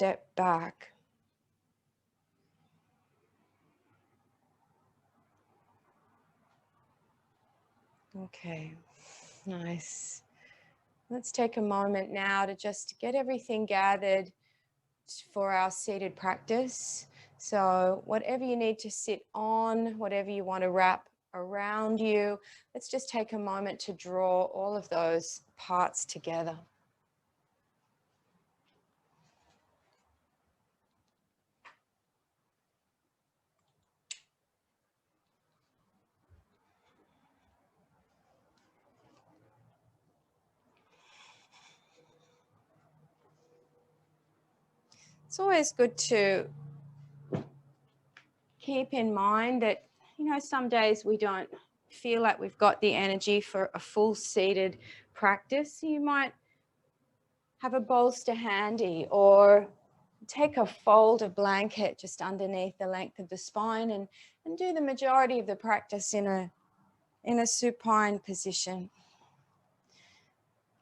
step back. Okay, nice. Let's take a moment now to just get everything gathered for our seated practice. So whatever you need to sit on, whatever you want to wrap around you, let's just take a moment to draw all of those parts together. It's always good to keep in mind that, some days we don't feel like we've got the energy for a full seated practice. You might have a bolster handy or take a fold of blanket just underneath the length of the spine and do the majority of the practice in a supine position.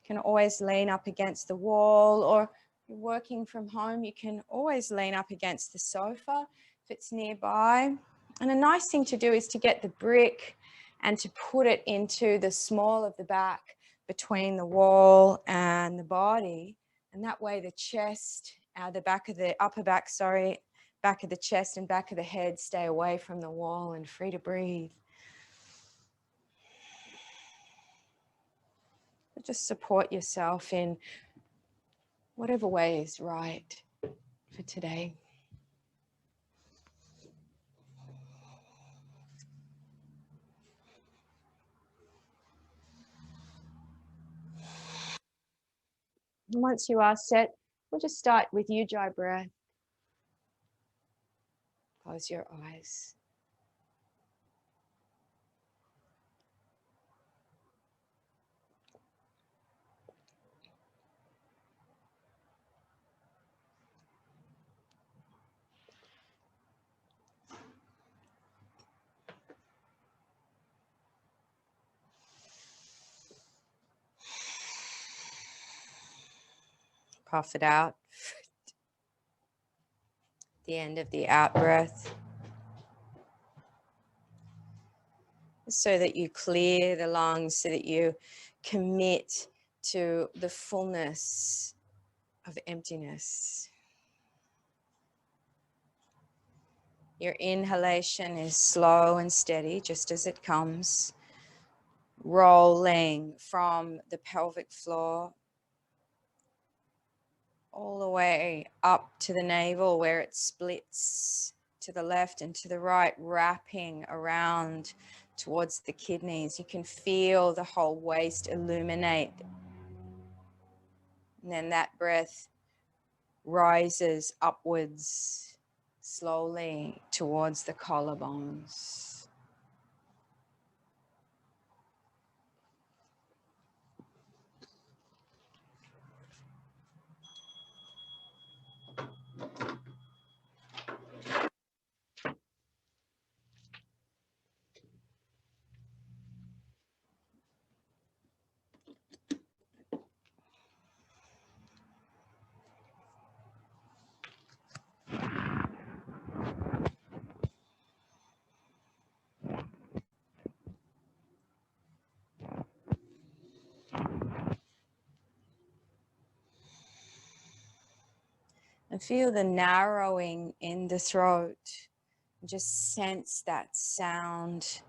You can always lean up against the wall, or you're working from home, you can always lean up against the sofa if it's nearby. And a nice thing to do is to get the brick and to put it into the small of the back between the wall and the body. And that way the chest, the back of the upper back, back of the chest and back of the head stay away from the wall and free to breathe. Just support yourself in whatever way is right for today. And once you are set, we'll just start with Ujjayi breath. Close your eyes. Puff it out. The end of the out breath. So that you clear the lungs, so that you commit to the fullness of emptiness. Your inhalation is slow and steady, just as it comes, rolling from the pelvic floor all the way up to the navel, where it splits to the left and to the right, wrapping around towards the kidneys. You can feel the whole waist illuminate. And then that breath rises upwards slowly towards the collarbones. And feel the narrowing in the throat. Just sense that sound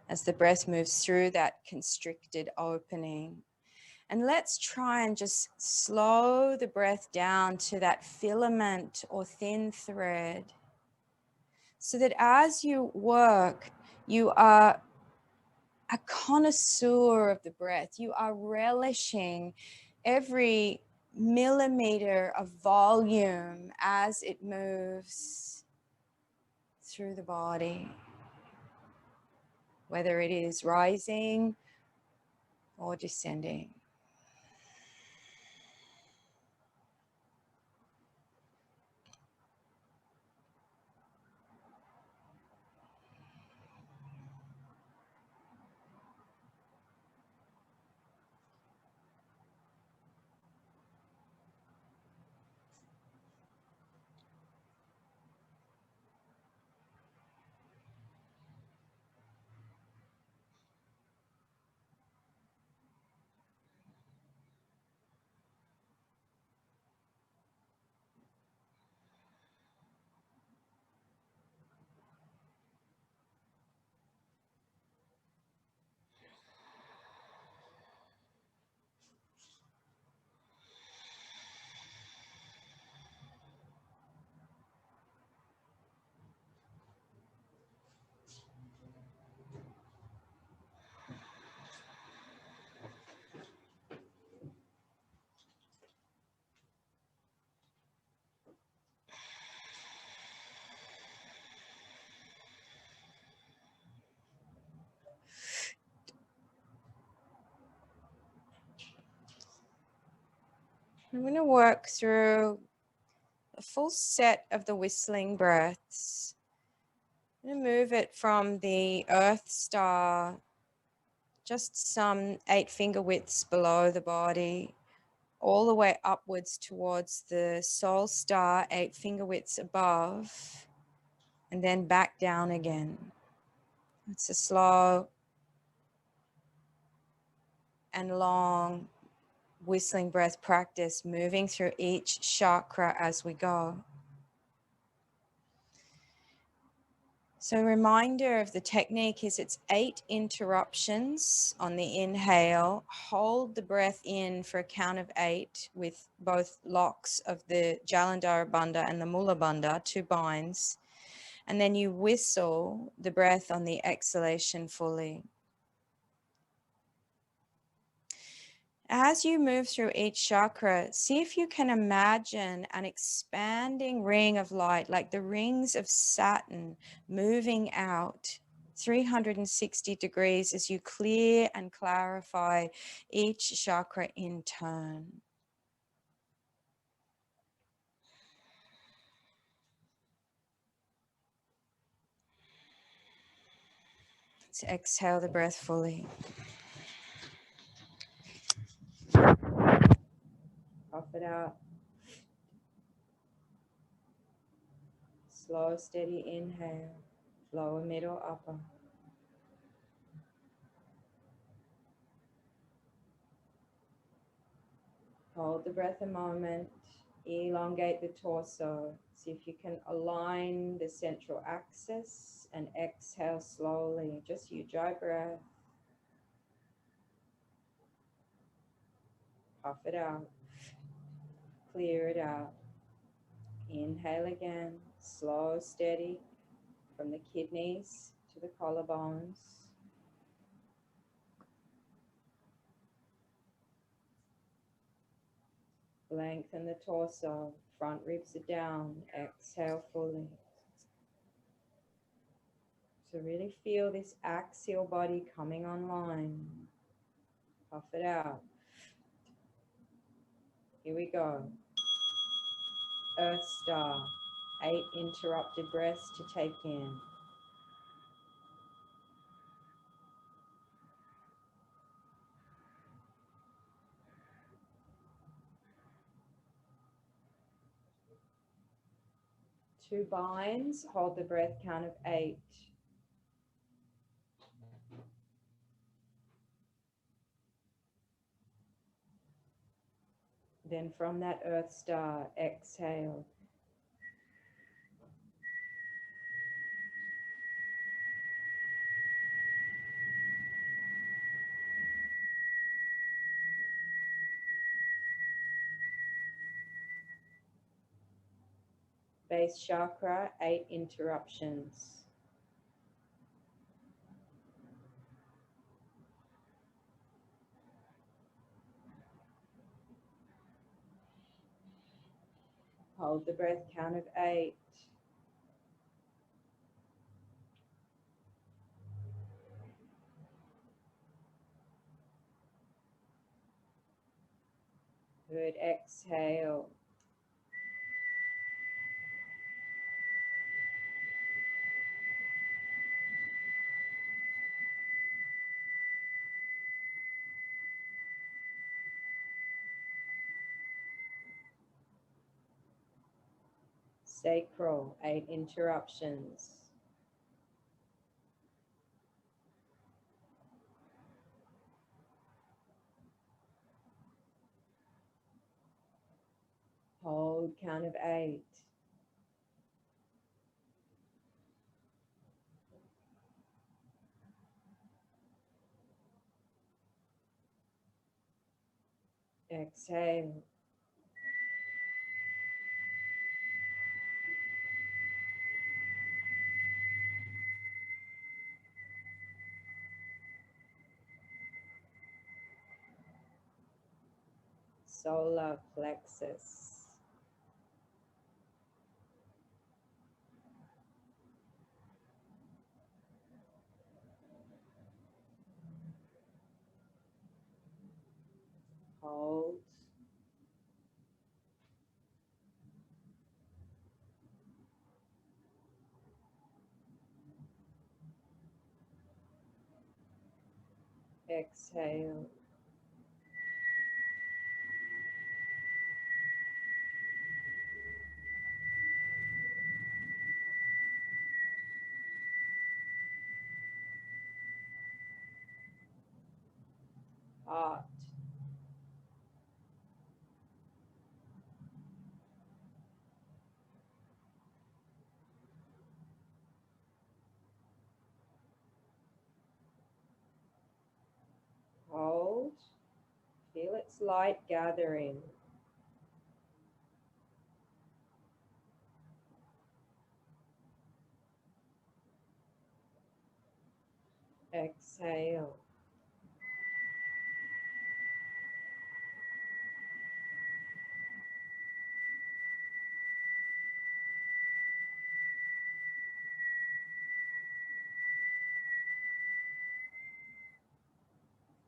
as the breath moves through that constricted opening. And let's try and just slow the breath down to that filament or thin thread, so that as you work, you are a connoisseur of the breath. You are relishing every millimeter of volume as it moves through the body, whether it is rising or descending. I'm going to work through a full set of the whistling breaths. I'm going to move it from the Earth Star, just some 8 finger widths below the body, all the way upwards towards the Soul Star, 8 finger widths above, and then back down again. It's a slow and long whistling breath practice, moving through each chakra as we go. So a reminder of the technique is it's 8 interruptions on the inhale. Hold the breath in for a count of 8 with both locks of the Jalandhara Bandha and the Mula Bandha, 2 binds. And then you whistle the breath on the exhalation fully. As you move through each chakra, see if you can imagine an expanding ring of light, like the rings of Saturn, moving out 360 degrees as you clear and clarify each chakra in turn. Let's exhale the breath fully. Puff it out. Slow, steady inhale. Lower, middle, upper. Hold the breath a moment. Elongate the torso. See if you can align the central axis and exhale slowly. Just your dry breath. Puff it out. Clear it out. Inhale again. Slow, steady. From the kidneys to the collarbones. Lengthen the torso. Front ribs are down. Exhale fully. So really feel this axial body coming online. Puff it out. Here we go. Earth Star. 8 interrupted breaths to take in. Two binds, hold the breath count of 8. Then from that Earth Star, exhale. Base chakra, 8 interruptions. Hold the breath count of 8. Good, exhale. Sacral, 8 interruptions. Hold count of 8. Exhale. Solar plexus. Hold. Exhale. Heart. Hold. Feel its light gathering. Exhale.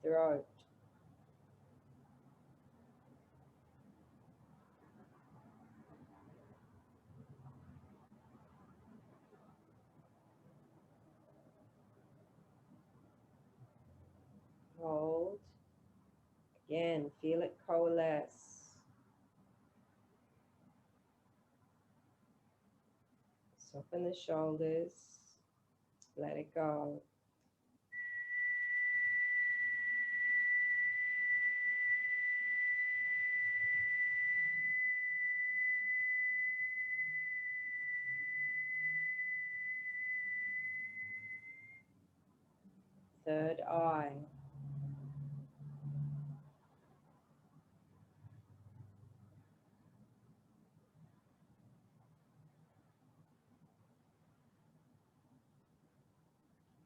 Throat. Hold. Again, feel it coalesce. Soften the shoulders. Let it go. Third eye.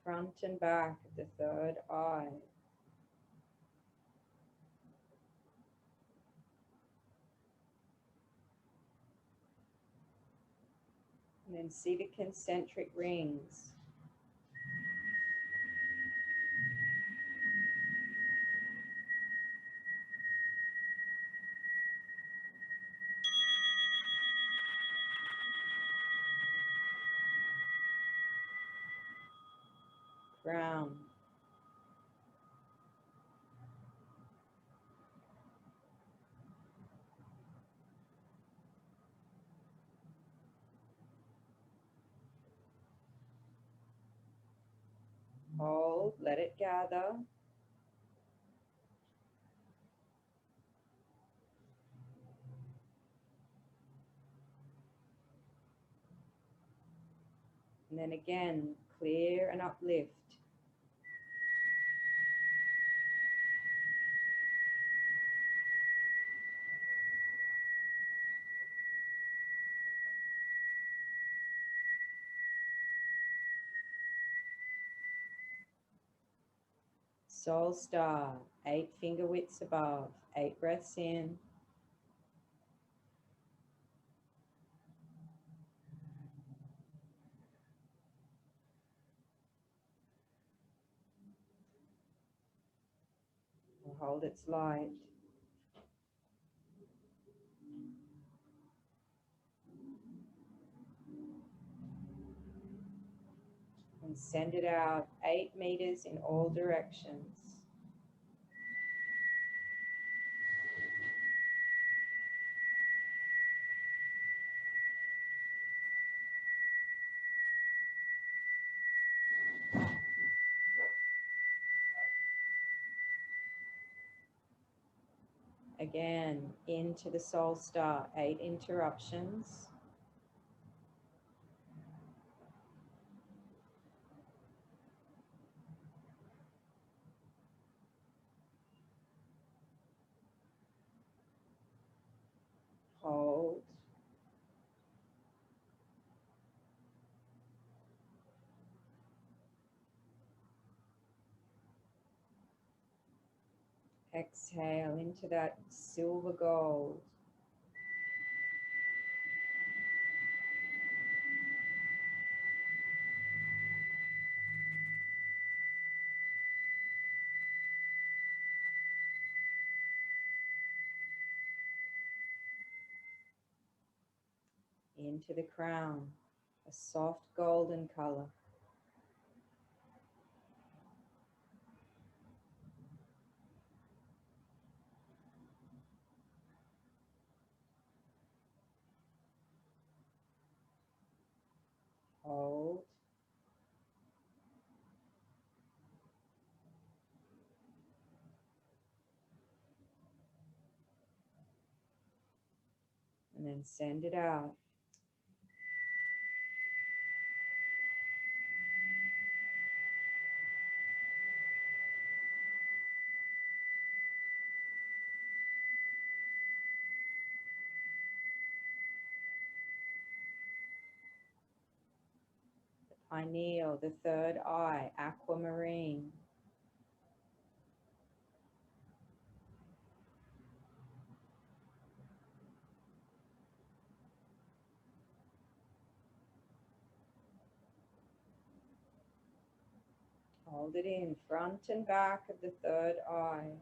Front and back of the third eye. And then see the concentric rings. Crown. Hold, let it gather. And then again, clear and uplift. Soul star, 8 finger widths above, 8 breaths in. And hold its light. And send it out 8 meters in all directions. Again, into the soul star, 8 interruptions. Hold. Exhale into that silver gold. Into the crown, a soft golden color. and then send it out. The pineal, the third eye, aquamarine. Hold it in, front and back of the third eye.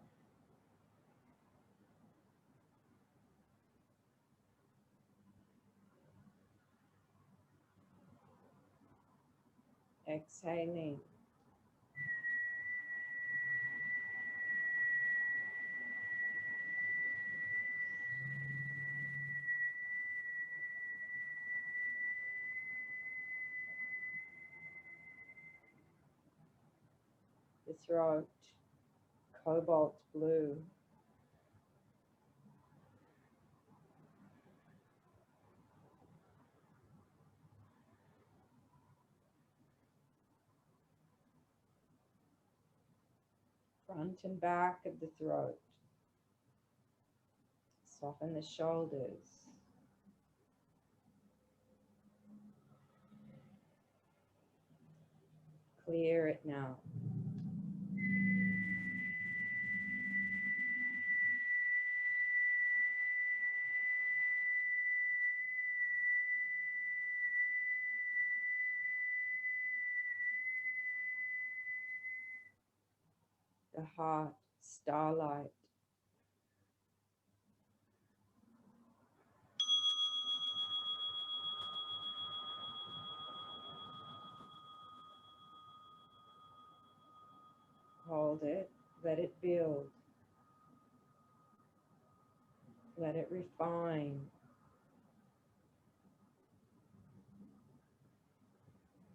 Exhaling. The throat, cobalt blue. Front and back of the throat. Soften the shoulders. Clear it now. The heart, starlight. Hold it, let it build. Let it refine.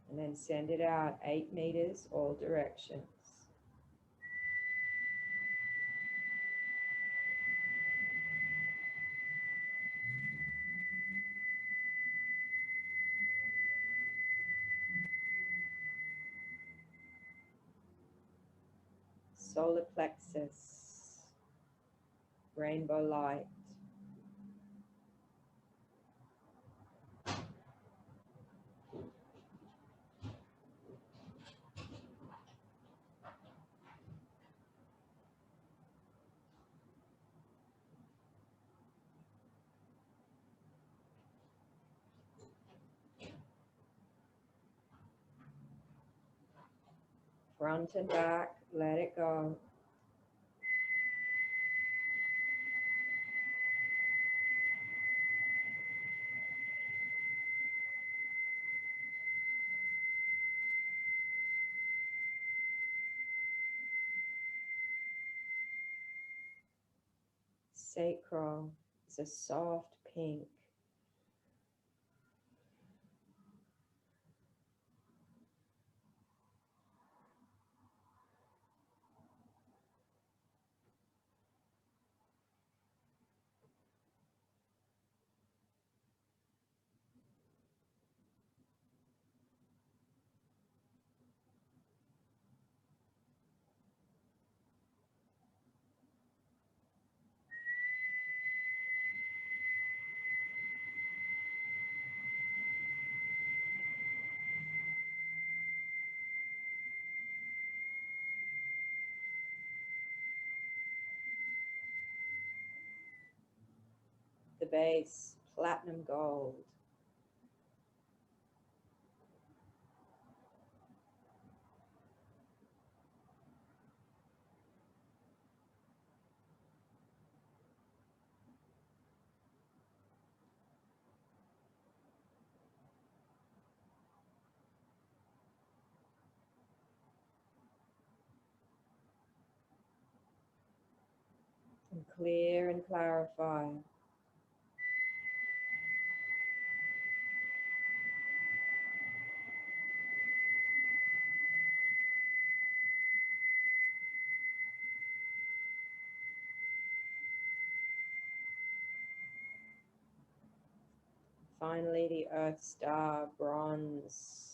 And then send it out 8 meters, all directions. Solar plexus, rainbow light. Front and back, let it go. Sacral is a soft pink. The base, platinum gold. And clear and clarify. finally the Earth Star, bronze.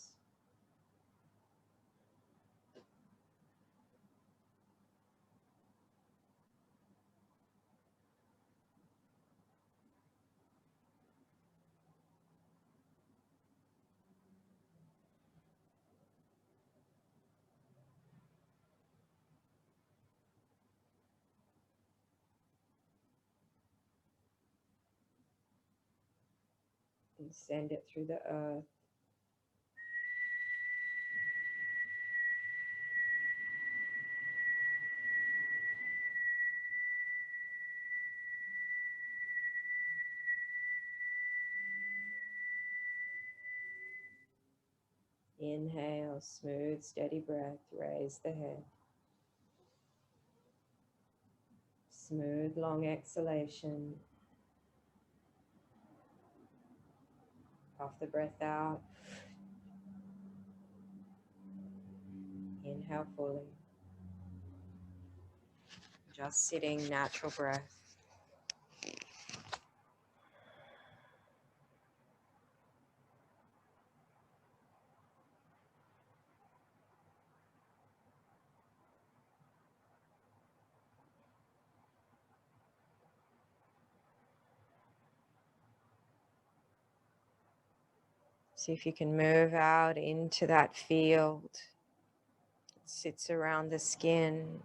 And send it through the earth. Inhale, smooth, steady breath, raise the head. Smooth, long exhalation. Puff the breath out. Inhale fully. Just sitting, natural breath. See if you can move out into that field. It sits around the skin.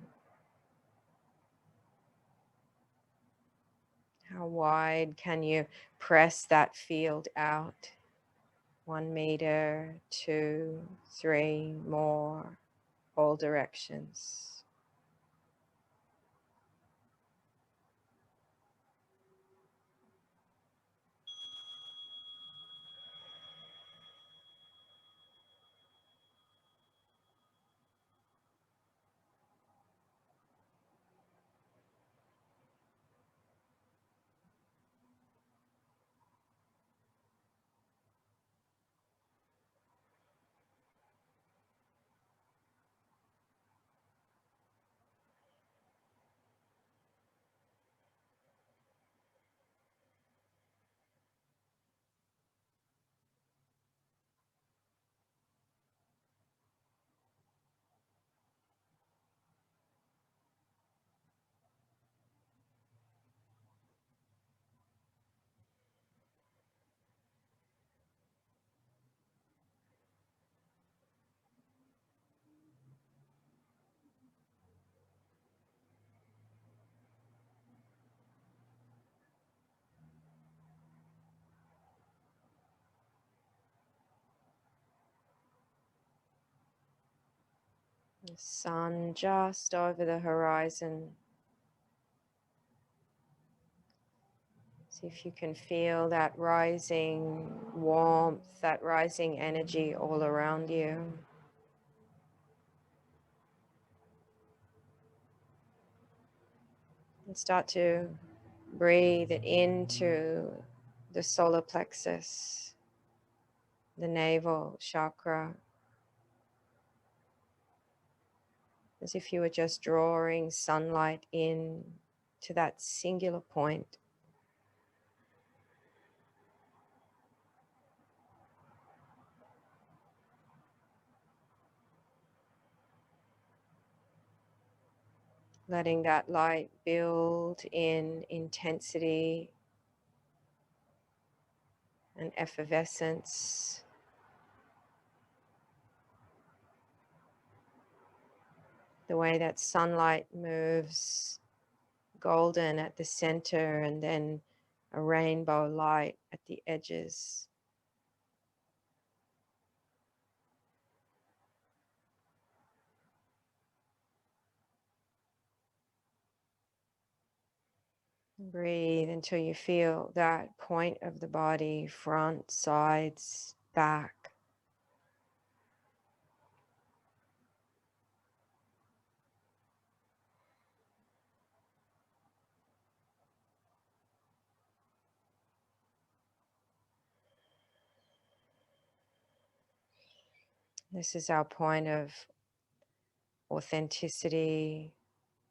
How wide can you press that field out? 1 meter, 2, 3, more, all directions. The sun just over the horizon. See if you can feel that rising warmth, that rising energy all around you. And start to breathe it into the solar plexus, the navel chakra, as if you were just drawing sunlight in to that singular point. Letting that light build in intensity and effervescence. The way that sunlight moves golden at the center and then a rainbow light at the edges. Breathe until you feel that point of the body, front, sides, back. This is our point of authenticity,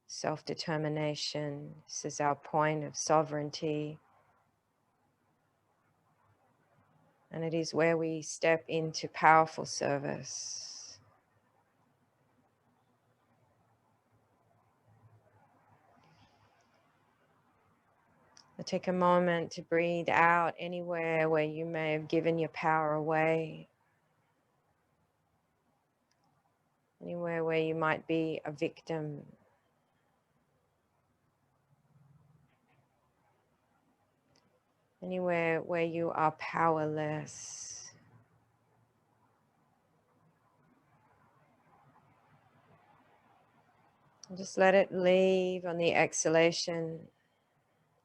self-determination. This is our point of sovereignty. And it is where we step into powerful service. Take a moment to breathe out anywhere where you may have given your power away. Anywhere where you might be a victim. Anywhere where you are powerless. And just let it leave on the exhalation.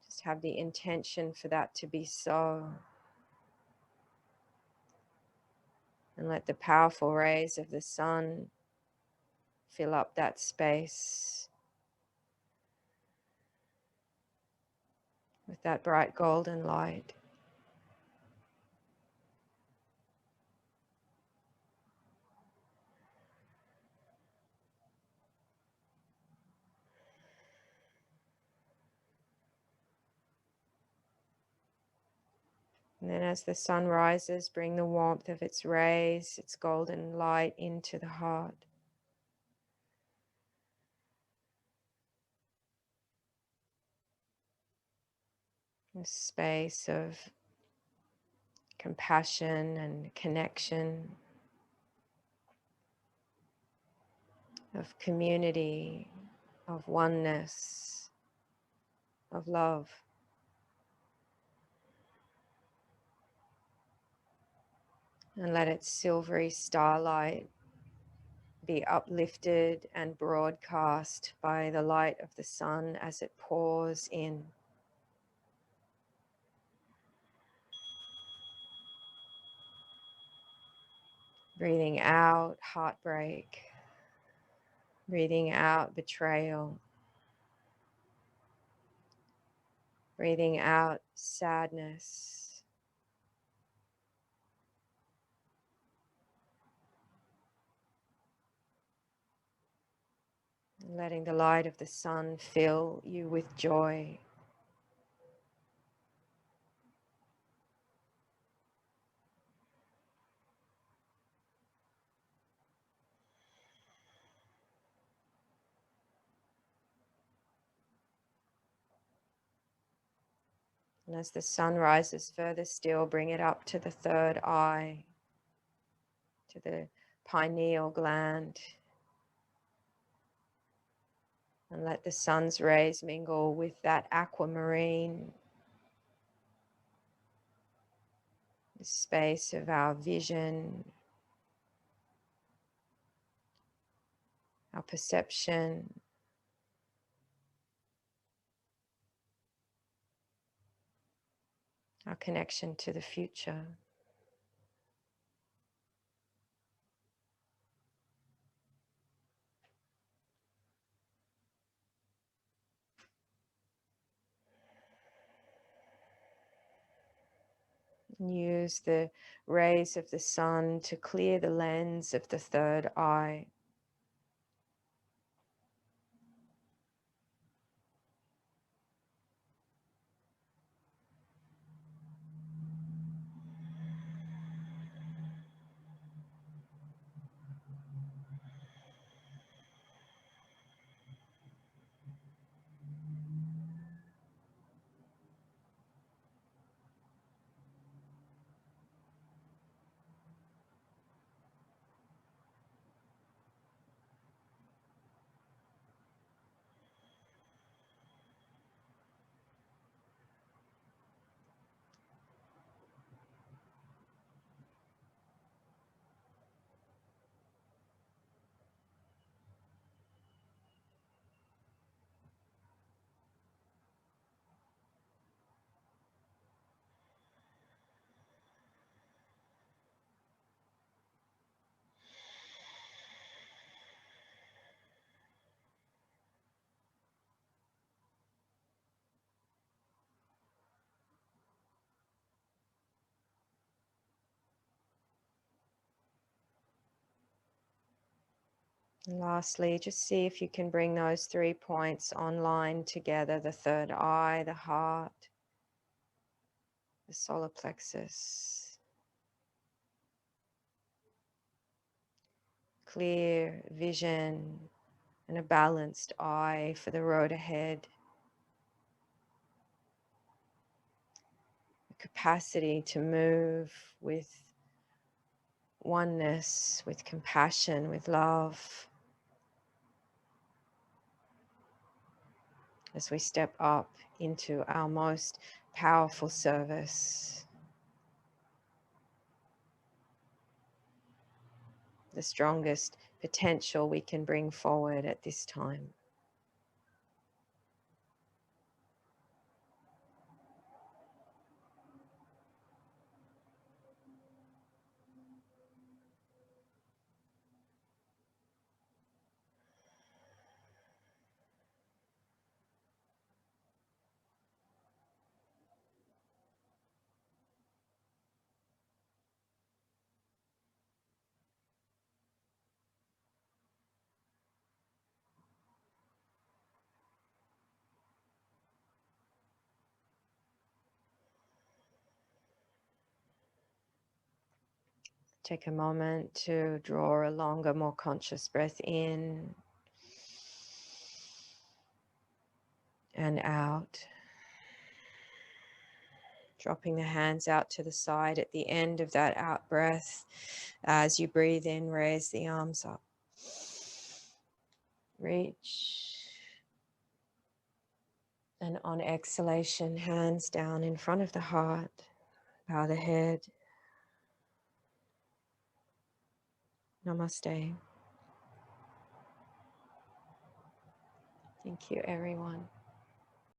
Just have the intention for that to be so. And let the powerful rays of the sun fill up that space with that bright golden light. And then as the sun rises, bring the warmth of its rays, its golden light into the heart. A space of compassion and connection, of community, of oneness, of love. And let its silvery starlight be uplifted and broadcast by the light of the sun as it pours in. Breathing out heartbreak, breathing out betrayal, breathing out sadness. Letting the light of the sun fill you with joy. And as the sun rises further still, bring it up to the third eye, to the pineal gland. And let the sun's rays mingle with that aquamarine, the space of our vision, our perception, our connection to the future. Use the rays of the sun to clear the lens of the third eye. And lastly, just see if you can bring those 3 points online together, the third eye, the heart, the solar plexus. clear vision and a balanced eye for the road ahead. A capacity to move with oneness, with compassion, with love. As we step up into our most powerful service, the strongest potential we can bring forward at this time. Take a moment to draw a longer, more conscious breath in and out. Dropping the hands out to the side at the end of that out breath. As you breathe in, raise the arms up. Reach. And on exhalation, hands down in front of the heart. Bow the head. Namaste. Thank you, everyone.